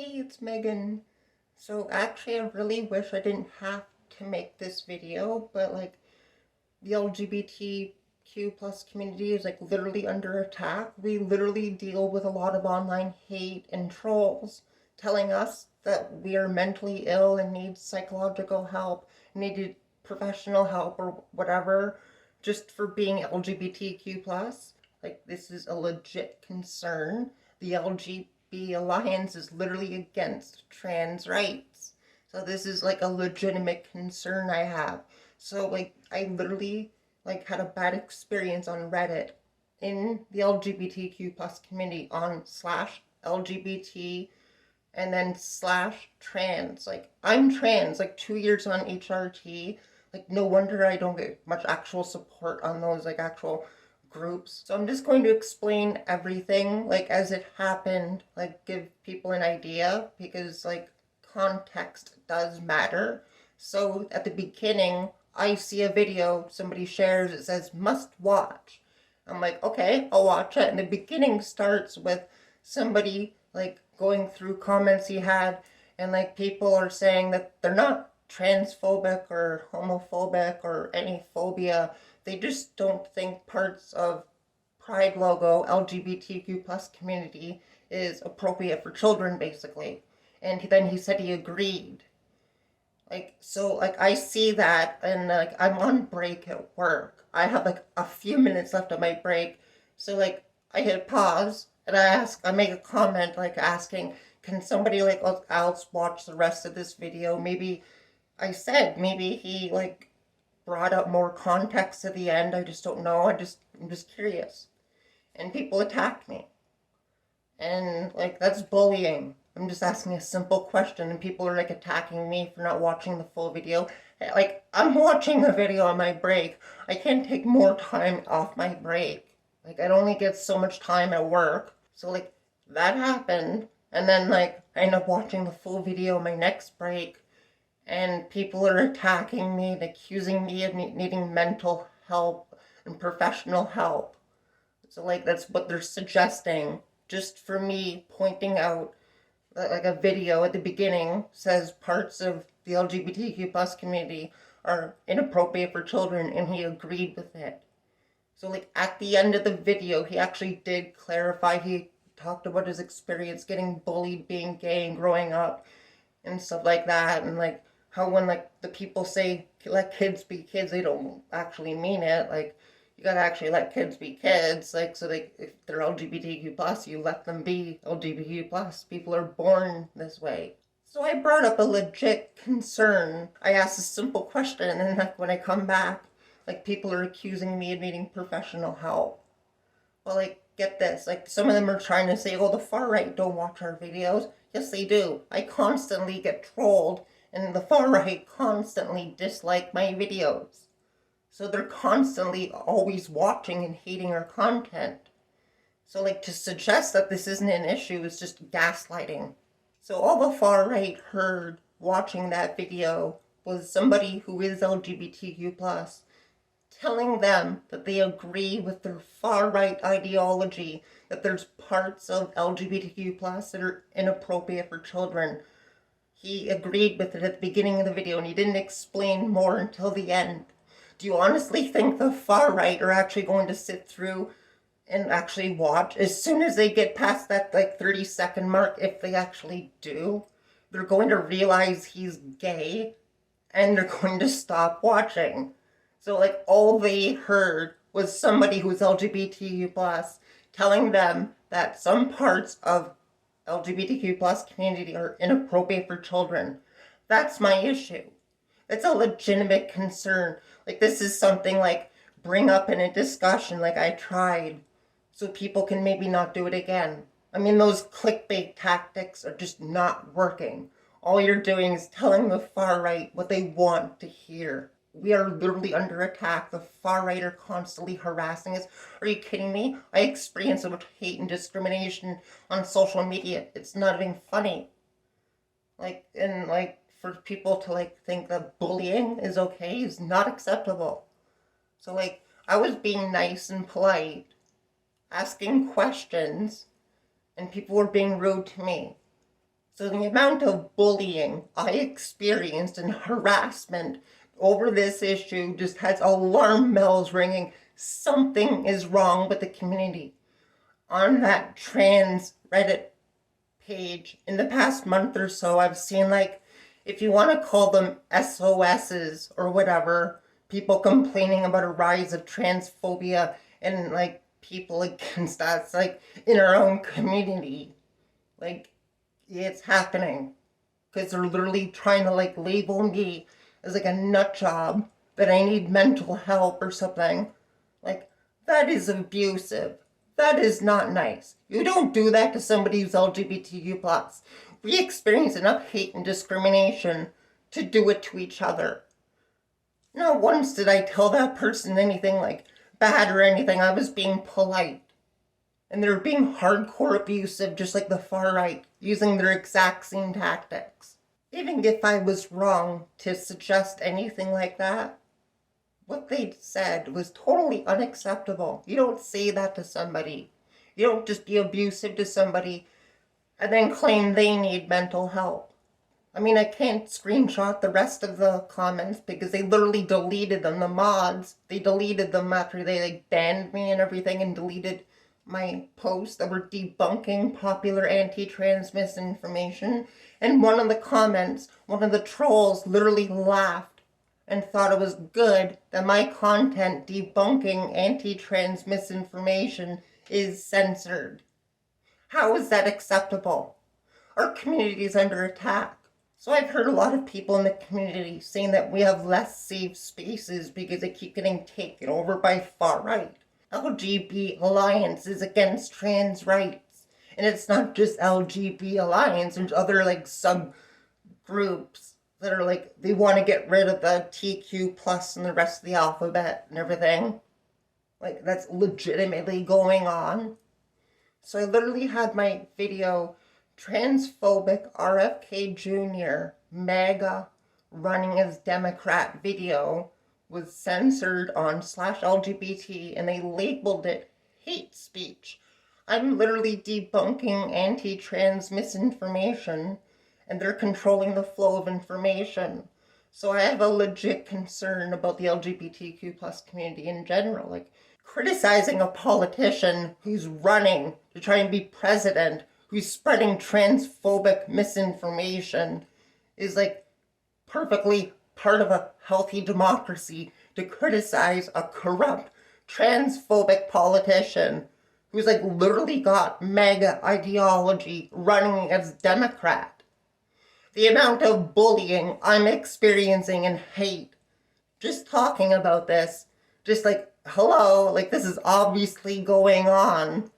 Hey, it's Megan. So actually, I really wish I didn't have to make this video, but like the LGBTQ plus community is like literally under attack. We literally deal with a lot of online hate and trolls telling us that we are mentally ill and need psychological help, needed professional help or whatever, just for being LGBTQ plus. Like this is a legit concern. The LGBT Alliance is literally against trans rights. So this is like a legitimate concern I have. So like I literally like had a bad experience on Reddit in the LGBTQ plus community on slash LGBT and then slash trans. Like I'm trans, like 2 years on HRT. Like no wonder I don't get much actual support on those like actual groups. So I'm just going to explain everything like as it happened, like give people an idea because like context does matter. So at the beginning, I see a video somebody shares, it says must watch. I'm like, okay, I'll watch it. And the beginning starts with somebody like going through comments he had, and like people are saying that they're not transphobic or homophobic or any phobia. They just don't think parts of Pride logo LGBTQ plus community is appropriate for children, basically. And then he said he agreed. Like, so, like, I see that, and like, I'm on break at work. I have like a few minutes left of my break. So, like, I hit pause and I make a comment, like, asking, can somebody like else watch the rest of this video? Maybe maybe he like brought up more context at the end. I just don't know. I'm just curious. And people attack me. And like that's bullying. I'm just asking a simple question and people are like attacking me for not watching the full video. Like I'm watching a video on my break. I can't take more time off my break. Like I only get so much time at work. So like that happened and then like I end up watching the full video on my next break and people are attacking me and accusing me of needing mental help and professional help. So like that's what they're suggesting just for me pointing out like a video at the beginning says parts of the LGBTQ plus community are inappropriate for children and he agreed with it. So like at the end of the video he actually did clarify, he talked about his experience getting bullied being gay and growing up and stuff like that, and like how when like the people say let kids be kids, they don't actually mean it. Like you gotta actually let kids be kids. Like so they if they're LGBTQ plus, you let them be LGBTQ plus. People are born this way. So I brought up a legit concern. I asked a simple question, and then like when I come back, like people are accusing me of needing professional help. Well, like, get this. Like, some of them are trying to say, oh, the far right don't watch our videos. Yes, they do. I constantly get trolled, and the far right constantly dislike my videos. So they're constantly always watching and hating our content. So, like, to suggest that this isn't an issue is just gaslighting. So all the far right heard watching that video was somebody who is LGBTQ plus telling them that they agree with their far-right ideology, that there's parts of LGBTQ plus that are inappropriate for children. He agreed with it at the beginning of the video and he didn't explain more until the end. Do you honestly think the far-right are actually going to sit through and actually watch? As soon as they get past that like 30-second mark, if they actually do, they're going to realize he's gay and they're going to stop watching. So like all they heard was somebody who's LGBTQ plus telling them that some parts of LGBTQ plus community are inappropriate for children. That's my issue. It's a legitimate concern. Like this is something like bring up in a discussion like I tried so people can maybe not do it again. I mean those clickbait tactics are just not working. All you're doing is telling the far right what they want to hear. We are literally under attack. The far right are constantly harassing us. Are you kidding me? I experience so much hate and discrimination on social media. It's not even funny. Like, and like, for people to like think that bullying is okay is not acceptable. So like, I was being nice and polite, asking questions, and people were being rude to me. So the amount of bullying I experienced and harassment over this issue just has alarm bells ringing. Something is wrong with the community. On that trans Reddit page, in the past month or so, I've seen, like, if you want to call them SOSs or whatever, people complaining about a rise of transphobia and, like, people against us, like, in our own community. Like, it's happening. Because they're literally trying to, like, label me as, like, a nut job, that I need mental help or something. Like, that is abusive. That is not nice. You don't do that to somebody who's LGBTQ+. We experience enough hate and discrimination to do it to each other. Not once did I tell that person anything, like, bad or anything. I was being polite. And they're being hardcore abusive, just like the far right, using their exact same tactics. Even if I was wrong to suggest anything like that, what they said was totally unacceptable. You don't say that to somebody. You don't just be abusive to somebody and then claim they need mental help. I mean, I can't screenshot the rest of the comments because they literally deleted them. The mods, they deleted them after they, like, banned me and everything, and deleted my posts that were debunking popular anti-trans misinformation. And one of the comments, one of the trolls literally laughed and thought it was good that my content debunking anti-trans misinformation is censored. How is that acceptable? Our community is under attack. So I've heard a lot of people in the community saying that we have less safe spaces because they keep getting taken over by far right. LGBT Alliance is against trans rights. And it's not just LGBT Alliance, there's other, like, subgroups that are like, they want to get rid of the TQ plus and the rest of the alphabet and everything. Like, that's legitimately going on. So I literally had my video, transphobic RFK Jr. MAGA running as Democrat video, was censored on /LGBT, and they labeled it hate speech. I'm literally debunking anti-trans misinformation, and they're controlling the flow of information. So I have a legit concern about the LGBTQ plus community in general. Like, criticizing a politician who's running to try and be president, who's spreading transphobic misinformation, is, like, perfectly part of a healthy democracy. To criticize a corrupt, transphobic politician who's, like, literally got MAGA ideology running as Democrat. The amount of bullying I'm experiencing and hate, just talking about this, just like, hello, like, this is obviously going on.